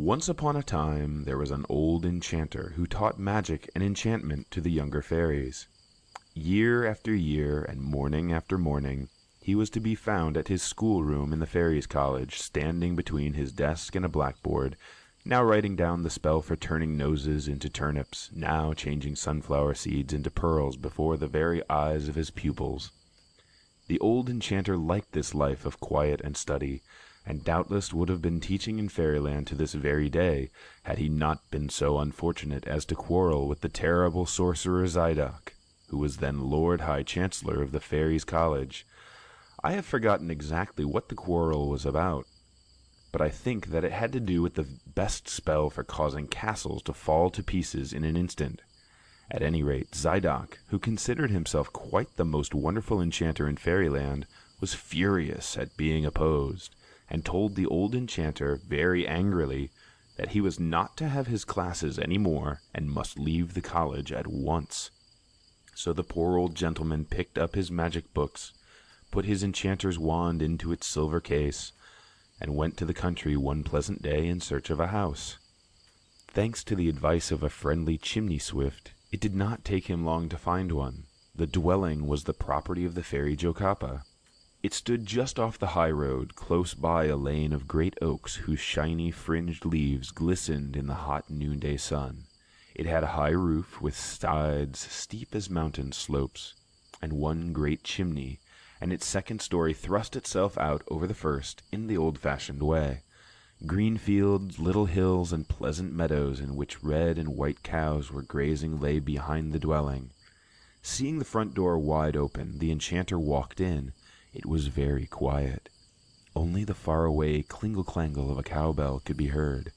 Once upon a time there was an old enchanter who taught magic and enchantment to the younger fairies. Year after year and morning after morning, he was to be found at his schoolroom in the fairies' college, standing between his desk and a blackboard, now writing down the spell for turning noses into turnips, now changing sunflower seeds into pearls before the very eyes of his pupils. The old enchanter liked this life of quiet and study, and doubtless would have been teaching in Fairyland to this very day, had he not been so unfortunate as to quarrel with the terrible sorcerer Zidoc, who was then Lord High Chancellor of the Fairies' College. I have forgotten exactly what the quarrel was about, but I think that it had to do with the best spell for causing castles to fall to pieces in an instant. At any rate, Zidoc, who considered himself quite the most wonderful enchanter in Fairyland, was furious at being opposed, and told the old enchanter very angrily that he was not to have his classes any more and must leave the college at once. So the poor old gentleman picked up his magic books, put his enchanter's wand into its silver case, and went to the country one pleasant day in search of a house. Thanks to the advice of a friendly chimney swift, it did not take him long to find one. The dwelling was the property of the fairy Jocapa. It stood just off the high road, close by a lane of great oaks whose shiny fringed leaves glistened in the hot noonday sun. It had a high roof with sides steep as mountain slopes, and one great chimney, and its second story thrust itself out over the first in the old-fashioned way. Green fields, little hills, and pleasant meadows in which red and white cows were grazing lay behind the dwelling. Seeing the front door wide open, the enchanter walked in. It was very quiet. Only the far-away clingle-clangle of a cowbell could be heard.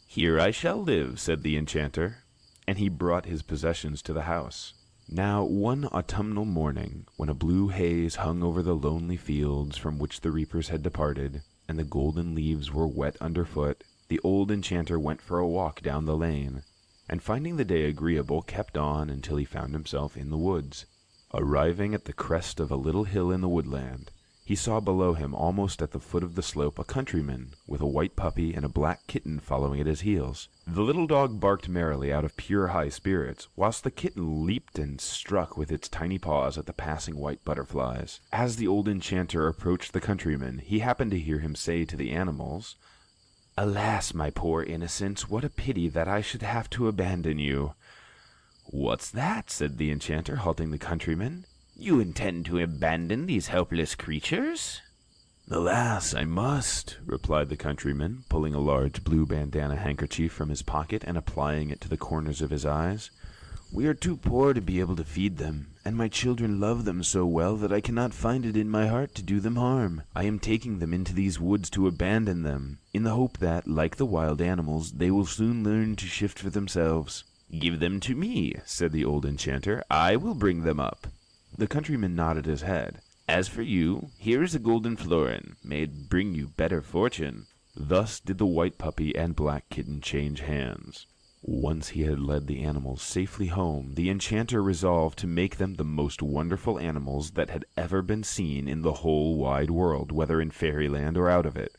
"Here I shall live," said the enchanter, and he brought his possessions to the house. Now, one autumnal morning, when a blue haze hung over the lonely fields from which the reapers had departed, and the golden leaves were wet underfoot, the old enchanter went for a walk down the lane, and finding the day agreeable, kept on until he found himself in the woods. Arriving at the crest of a little hill in the woodland, he saw below him, almost at the foot of the slope, a countryman with a white puppy and a black kitten following at his heels. The little dog barked merrily out of pure high spirits, whilst the kitten leaped and struck with its tiny paws at the passing white butterflies. As the old enchanter approached the countryman, he happened to hear him say to the animals, "Alas, my poor innocents, what a pity that I should have to abandon you." "What's that?" said the enchanter, halting the countryman. "You intend to abandon these helpless creatures?" "Alas, I must," replied the countryman, pulling a large blue bandana handkerchief from his pocket and applying it to the corners of his eyes. "We are too poor to be able to feed them, and my children love them so well that I cannot find it in my heart to do them harm. I am taking them into these woods to abandon them, in the hope that, like the wild animals, they will soon learn to shift for themselves." "Give them to me," said the old enchanter. "I will bring them up." The countryman nodded his head. "As for you, here is a golden florin. May it bring you better fortune." Thus did the white puppy and black kitten change hands. Once he had led the animals safely home, the enchanter resolved to make them the most wonderful animals that had ever been seen in the whole wide world, whether in Fairyland or out of it.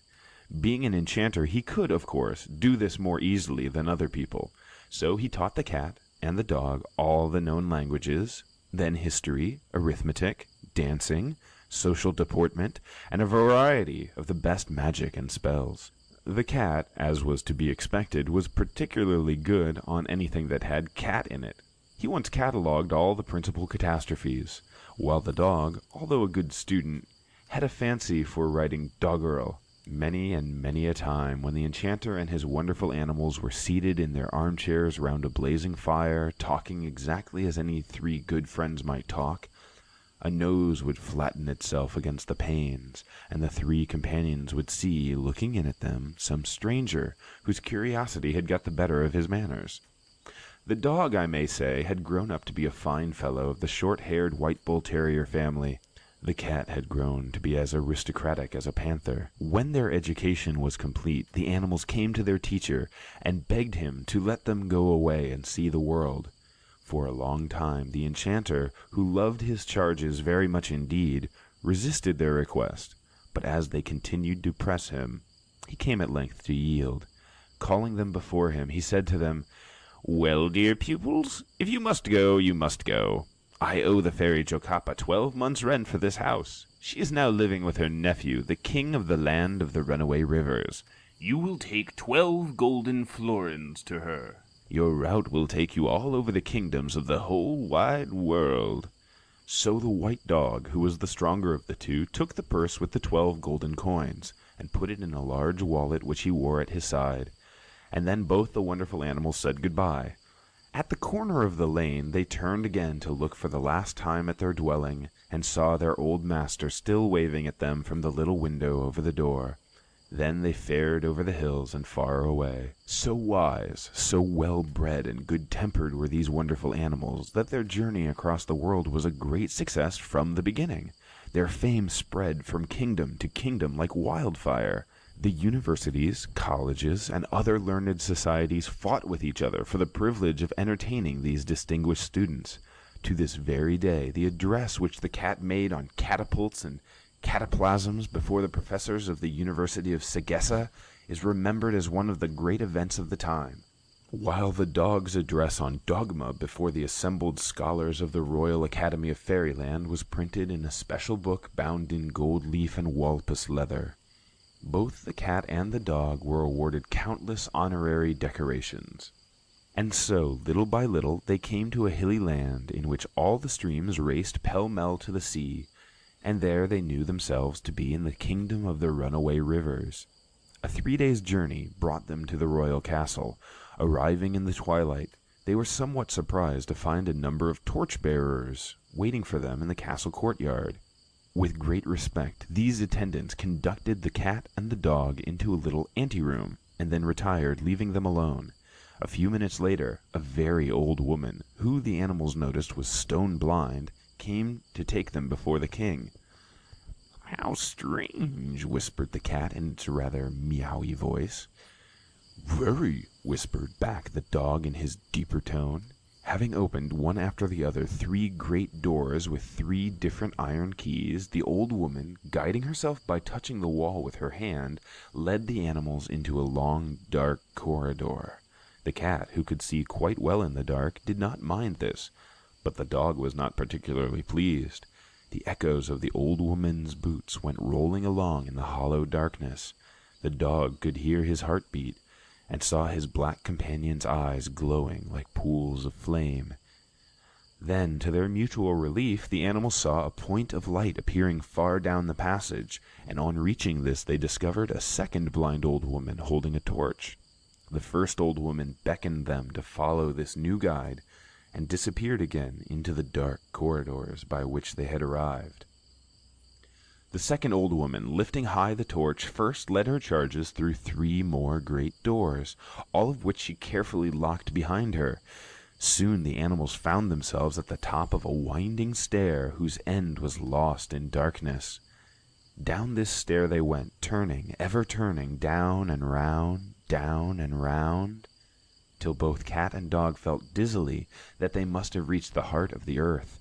Being an enchanter, he could, of course, do this more easily than other people. So he taught the cat and the dog all the known languages, then history, arithmetic, dancing, social deportment, and a variety of the best magic and spells. The cat, as was to be expected, was particularly good on anything that had cat in it. He once catalogued all the principal catastrophes, while the dog, although a good student, had a fancy for writing doggerel. Many and many a time, when the enchanter and his wonderful animals were seated in their armchairs round a blazing fire, talking exactly as any three good friends might talk, a nose would flatten itself against the panes, and the three companions would see, looking in at them, some stranger whose curiosity had got the better of his manners. The dog, I may say, had grown up to be a fine fellow of the short-haired white bull terrier family. The cat had grown to be as aristocratic as a panther. When their education was complete, the animals came to their teacher and begged him to let them go away and see the world. For a long time, the enchanter, who loved his charges very much indeed, resisted their request, but as they continued to press him, he came at length to yield. Calling them before him, he said to them, "Well, dear pupils, if you must go, you must go. I owe the fairy Jocapa 12 months' rent for this house. She is now living with her nephew, the king of the land of the runaway rivers. You will take 12 golden florins to her. Your route will take you all over the kingdoms of the whole wide world." So the white dog, who was the stronger of the two, took the purse with the 12 golden coins, and put it in a large wallet which he wore at his side. And then both the wonderful animals said goodbye. At the corner of the lane they turned again to look for the last time at their dwelling, and saw their old master still waving at them from the little window over the door. Then they fared over the hills and far away. So wise, so well-bred and good-tempered were these wonderful animals, that their journey across the world was a great success from the beginning. Their fame spread from kingdom to kingdom like wildfire. The universities, colleges, and other learned societies fought with each other for the privilege of entertaining these distinguished students. To this very day, the address which the cat made on catapults and cataplasms before the professors of the University of Sagessa is remembered as one of the great events of the time, while the dog's address on dogma before the assembled scholars of the Royal Academy of Fairyland was printed in a special book bound in gold leaf and walpus leather. Both the cat and the dog were awarded countless honorary decorations. And so, little by little, they came to a hilly land in which all the streams raced pell-mell to the sea, and there they knew themselves to be in the kingdom of the runaway rivers. A 3 days' journey brought them to the royal castle. Arriving in the twilight, they were somewhat surprised to find a number of torch-bearers waiting for them in the castle courtyard. With great respect, these attendants conducted the cat and the dog into a little anteroom, and then retired, leaving them alone. A few minutes later, a very old woman, who the animals noticed was stone blind, came to take them before the king. "How strange," whispered the cat in its rather meowy voice. "Very," whispered back the dog in his deeper tone. Having opened one after the other 3 great doors with 3 different iron keys, the old woman, guiding herself by touching the wall with her hand, led the animals into a long, dark corridor. The cat, who could see quite well in the dark, did not mind this, but the dog was not particularly pleased. The echoes of the old woman's boots went rolling along in the hollow darkness. The dog could hear his heart beat, and saw his black companion's eyes glowing like pools of flame. Then, to their mutual relief, the animals saw a point of light appearing far down the passage, and on reaching this they discovered a second blind old woman holding a torch. The first old woman beckoned them to follow this new guide, and disappeared again into the dark corridors by which they had arrived. The second old woman, lifting high the torch, first led her charges through 3 more great doors, all of which she carefully locked behind her. Soon the animals found themselves at the top of a winding stair whose end was lost in darkness. Down this stair they went, turning, ever turning, down and round, till both cat and dog felt dizzily that they must have reached the heart of the earth.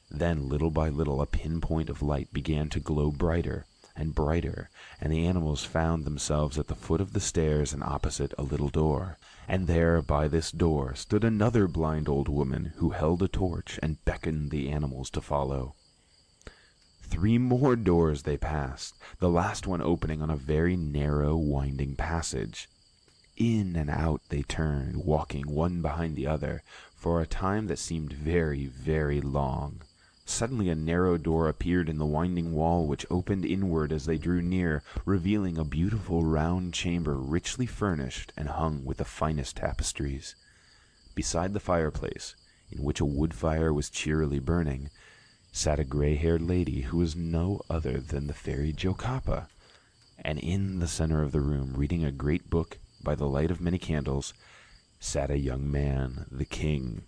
Then, little by little, a pinpoint of light began to glow brighter and brighter, and the animals found themselves at the foot of the stairs and opposite a little door. And there, by this door, stood another blind old woman who held a torch and beckoned the animals to follow. 3 more doors they passed, the last one opening on a very narrow, winding passage. In and out they turned, walking one behind the other, for a time that seemed very, very long. Suddenly a narrow door appeared in the winding wall, which opened inward as they drew near, revealing a beautiful round chamber richly furnished and hung with the finest tapestries. Beside the fireplace, in which a wood fire was cheerily burning, sat a gray-haired lady who was no other than the fairy Jocapa, and in the center of the room, reading a great book by the light of many candles, sat a young man, the king.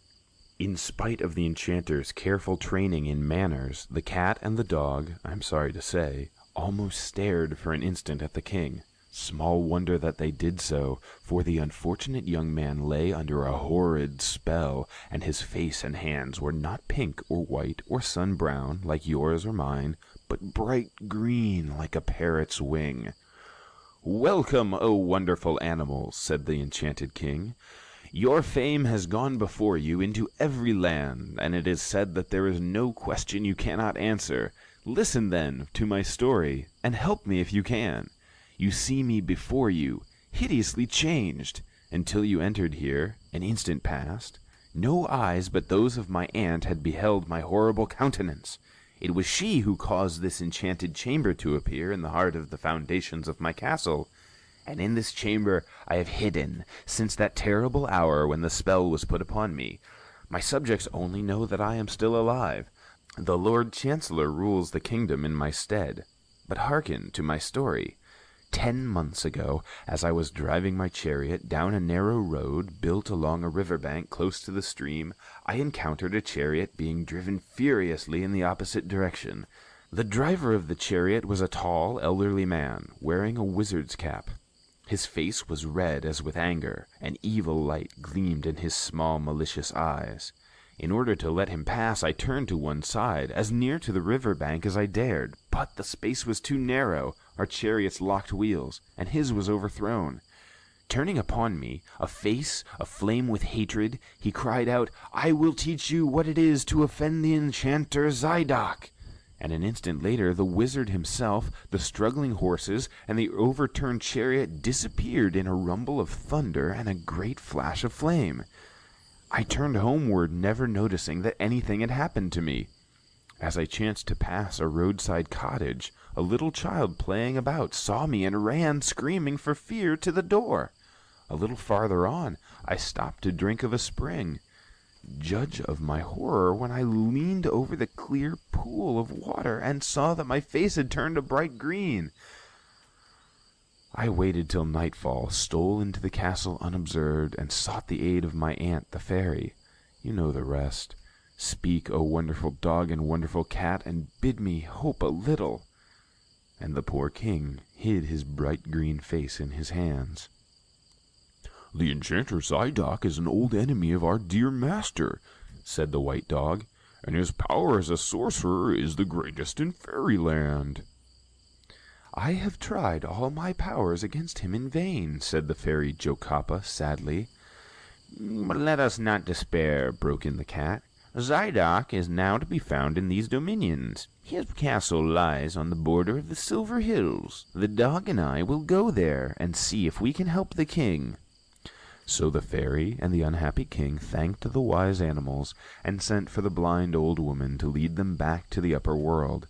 In spite of the enchanter's careful training in manners, the cat and the dog, I'm sorry to say, almost stared for an instant at the king. Small wonder that they did so, for the unfortunate young man lay under a horrid spell, and his face and hands were not pink or white or sun-brown like yours or mine, but bright green like a parrot's wing. "Welcome, O wonderful animals," said the enchanted king. "Your fame has gone before you into every land, and it is said that there is no question you cannot answer. Listen, then, to my story, and help me if you can. You see me before you, hideously changed. Until you entered here, an instant past, no eyes but those of my aunt had beheld my horrible countenance. It was she who caused this enchanted chamber to appear in the heart of the foundations of my castle, and in this chamber I have hidden since that terrible hour when the spell was put upon me. My subjects only know that I am still alive. The Lord Chancellor rules the kingdom in my stead. But hearken to my story. 10 months ago, as I was driving my chariot down a narrow road built along a river bank close to the stream, I encountered a chariot being driven furiously in the opposite direction. The driver of the chariot was a tall, elderly man, wearing a wizard's cap. His face was red as with anger, and evil light gleamed in his small, malicious eyes. In order to let him pass, I turned to one side, as near to the river bank as I dared, but the space was too narrow. Our chariot's locked wheels, and his was overthrown. Turning upon me, a face aflame with hatred, he cried out, "I will teach you what it is to offend the enchanter Zidoc!" And an instant later, the wizard himself, the struggling horses, and the overturned chariot disappeared in a rumble of thunder and a great flash of flame. I turned homeward, never noticing that anything had happened to me. As I chanced to pass a roadside cottage, a little child playing about saw me and ran, screaming for fear, to the door. A little farther on, I stopped to drink of a spring. Judge of my horror when I leaned over the clear pool of water and saw that my face had turned a bright green. I waited till nightfall, stole into the castle unobserved, and sought the aid of my aunt the fairy. You know the rest. Speak, O wonderful dog and wonderful cat, and bid me hope a little. And the poor king hid his bright green face in his hands. "The enchanter Zidoc is an old enemy of our dear master," said the white dog, "and his power as a sorcerer is the greatest in fairyland." "I have tried all my powers against him in vain," said the fairy Jocapa sadly. "But let us not despair," broke in the cat. "Zidoc is now to be found in these dominions. His castle lies on the border of the Silver Hills. The dog and I will go there and see if we can help the king." So the fairy and the unhappy king thanked the wise animals and sent for the blind old woman to lead them back to the upper world.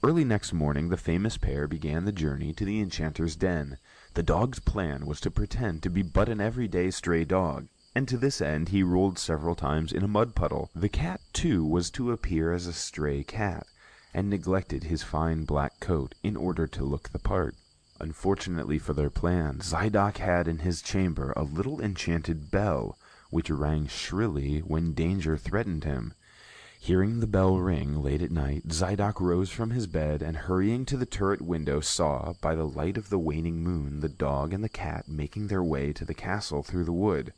Early next morning the famous pair began the journey to the enchanter's den. The dog's plan was to pretend to be but an everyday stray dog, and to this end he rolled several times in a mud puddle. The cat, too, was to appear as a stray cat, and neglected his fine black coat in order to look the part. Unfortunately for their plan, Zidoc had in his chamber a little enchanted bell, which rang shrilly when danger threatened him. Hearing the bell ring late at night, Zidoc rose from his bed, and hurrying to the turret window saw, by the light of the waning moon, the dog and the cat making their way to the castle through the wood.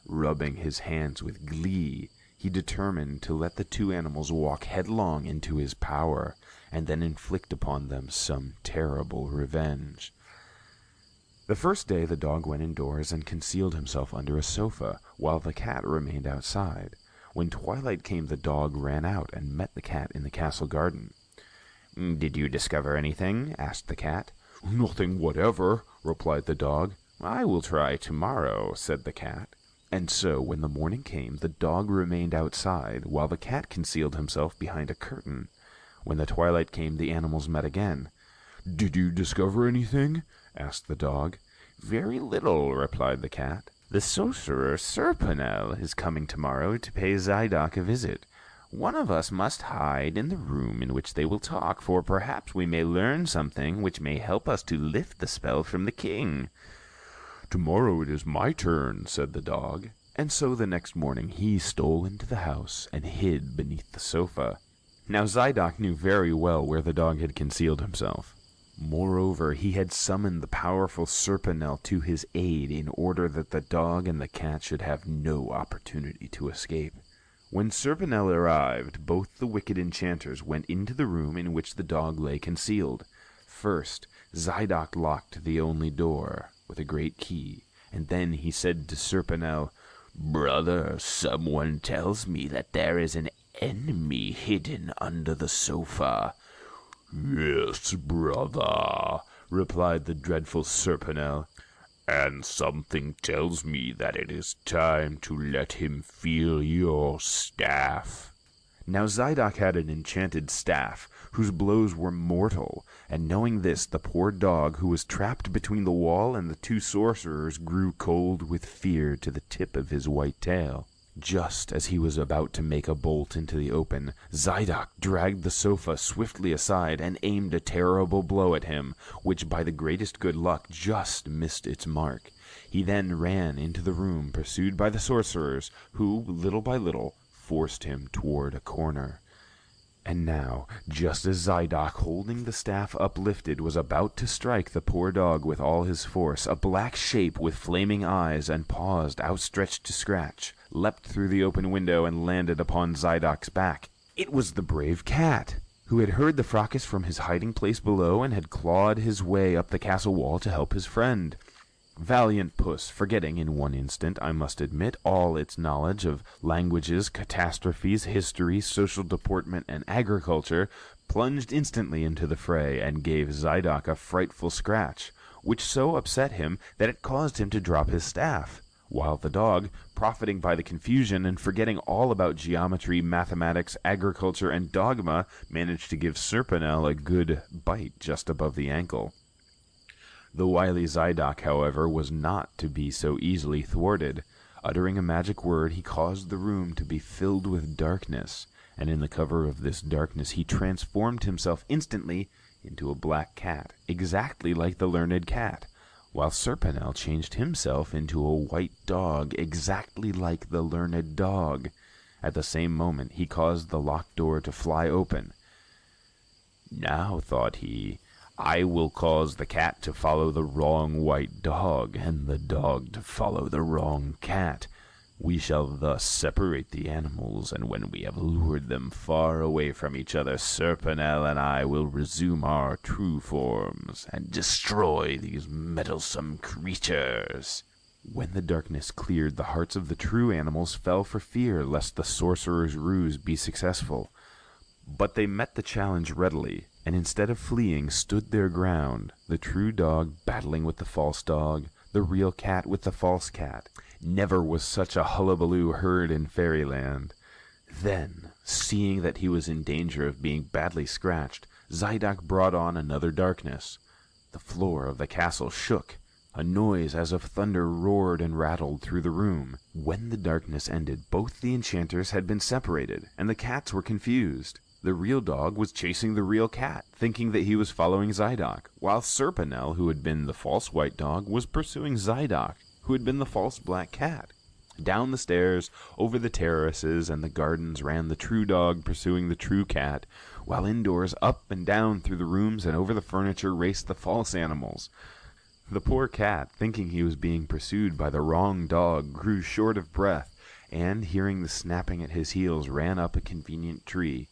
Rubbing his hands with glee, he determined to let the two animals walk headlong into his power, and then inflict upon them some terrible revenge. The first day the dog went indoors and concealed himself under a sofa, while the cat remained outside. When twilight came, the dog ran out and met the cat in the castle garden. "Did you discover anything?" asked the cat. "Nothing whatever," replied the dog. "I will try tomorrow," said the cat. And so, when the morning came, the dog remained outside, while the cat concealed himself behind a curtain. When the twilight came, the animals met again. "Did you discover anything?" asked the dog. "Very little," replied the cat. "The sorcerer Serponel is coming tomorrow to pay Zidoc a visit. One of us must hide in the room in which they will talk, for perhaps we may learn something which may help us to lift the spell from the king." "Tomorrow it is my turn," said the dog. And so the next morning he stole into the house and hid beneath the sofa. Now Zidoc knew very well where the dog had concealed himself. Moreover, he had summoned the powerful Serponel to his aid in order that the dog and the cat should have no opportunity to escape. When Serponel arrived, both the wicked enchanters went into the room in which the dog lay concealed. First, Zidoc locked the only door with a great key, and then he said to Serponel, "Brother, someone tells me that there is an enemy hidden under the sofa." "Yes, brother," replied the dreadful Serponel, "and something tells me that it is time to let him feel your staff." Now Zidoc had an enchanted staff, whose blows were mortal, and knowing this, the poor dog, who was trapped between the wall and the two sorcerers, grew cold with fear to the tip of his white tail. Just as he was about to make a bolt into the open, Zidoc dragged the sofa swiftly aside and aimed a terrible blow at him, which by the greatest good luck just missed its mark. He then ran into the room, pursued by the sorcerers, who, little by little, forced him toward a corner. And now, just as Zidoc, holding the staff uplifted, was about to strike the poor dog with all his force, a black shape with flaming eyes and paws outstretched to scratch leapt through the open window and landed upon Zidoc's back. It was the brave cat, who had heard the fracas from his hiding place below and had clawed his way up the castle wall to help his friend. Valiant puss, forgetting in one instant, I must admit, all its knowledge of languages, catastrophes, history, social deportment, and agriculture, plunged instantly into the fray and gave Zidoc a frightful scratch, which so upset him that it caused him to drop his staff, while the dog, profiting by the confusion and forgetting all about geometry, mathematics, agriculture, and dogma, managed to give Serponel a good bite just above the ankle. The wily Zidoc, however, was not to be so easily thwarted. Uttering a magic word, he caused the room to be filled with darkness, and in the cover of this darkness he transformed himself instantly into a black cat, exactly like the learned cat, while Serponel changed himself into a white dog, exactly like the learned dog. At the same moment he caused the locked door to fly open. "Now," thought he, "I will cause the cat to follow the wrong white dog, and the dog to follow the wrong cat. We shall thus separate the animals, and when we have lured them far away from each other, Serponel and I will resume our true forms, and destroy these meddlesome creatures." When the darkness cleared, the hearts of the true animals fell for fear lest the sorcerer's ruse be successful. But they met the challenge readily, and instead of fleeing, stood their ground, the true dog battling with the false dog, the real cat with the false cat. Never was such a hullabaloo heard in fairyland. Then, seeing that he was in danger of being badly scratched, Zidoc brought on another darkness. The floor of the castle shook. A noise as of thunder roared and rattled through the room. When the darkness ended, both the enchanters had been separated, and the cats were confused. The real dog was chasing the real cat, thinking that he was following Zidoc, while Serponel, who had been the false white dog, was pursuing Zidoc, who had been the false black cat. Down the stairs, over the terraces and the gardens ran the true dog pursuing the true cat, while indoors, up and down through the rooms and over the furniture raced the false animals. The poor cat, thinking he was being pursued by the wrong dog, grew short of breath, and, hearing the snapping at his heels, ran up a convenient tree.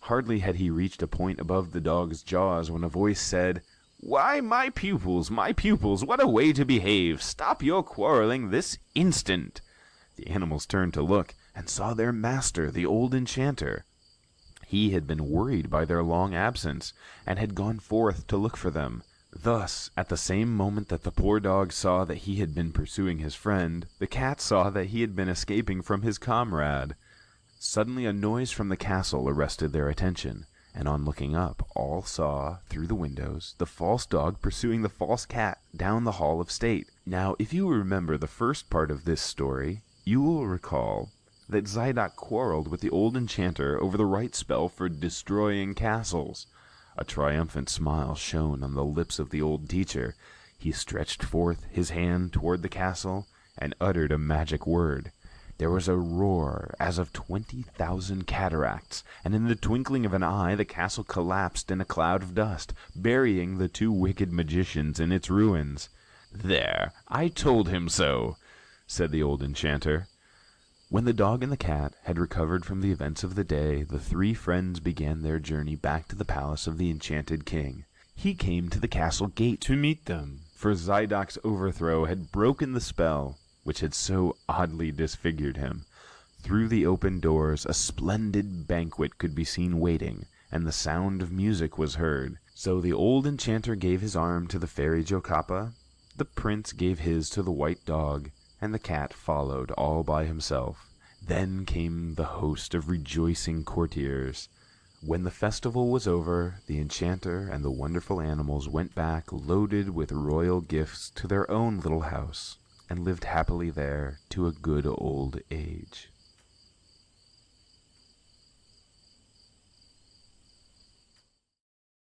Hardly had he reached a point above the dog's jaws when a voice said, "Why, my pupils, what a way to behave! Stop your quarreling this instant!" The animals turned to look, and saw their master, the old enchanter. He had been worried by their long absence, and had gone forth to look for them. Thus, at the same moment that the poor dog saw that he had been pursuing his friend, the cat saw that he had been escaping from his comrade. Suddenly a noise from the castle arrested their attention, and on looking up, all saw, through the windows, the false dog pursuing the false cat down the hall of state. Now, if you remember the first part of this story, you will recall that Zidoc quarreled with the old enchanter over the right spell for destroying castles. A triumphant smile shone on the lips of the old teacher. He stretched forth his hand toward the castle and uttered a magic word. There was a roar as of 20,000 cataracts, and in the twinkling of an eye the castle collapsed in a cloud of dust, burying the two wicked magicians in its ruins. "There, I told him so," said the old enchanter. When the dog and the cat had recovered from the events of the day, the three friends began their journey back to the palace of the enchanted king. He came to the castle gate to meet them, for Zidoc's overthrow had broken the spell which had so oddly disfigured him. Through the open doors a splendid banquet could be seen waiting, and the sound of music was heard. So the old enchanter gave his arm to the fairy Jocapa, the prince gave his to the white dog, and the cat followed all by himself. Then came the host of rejoicing courtiers. When the festival was over, the enchanter and the wonderful animals went back loaded with royal gifts to their own little house, and lived happily there to a good old age.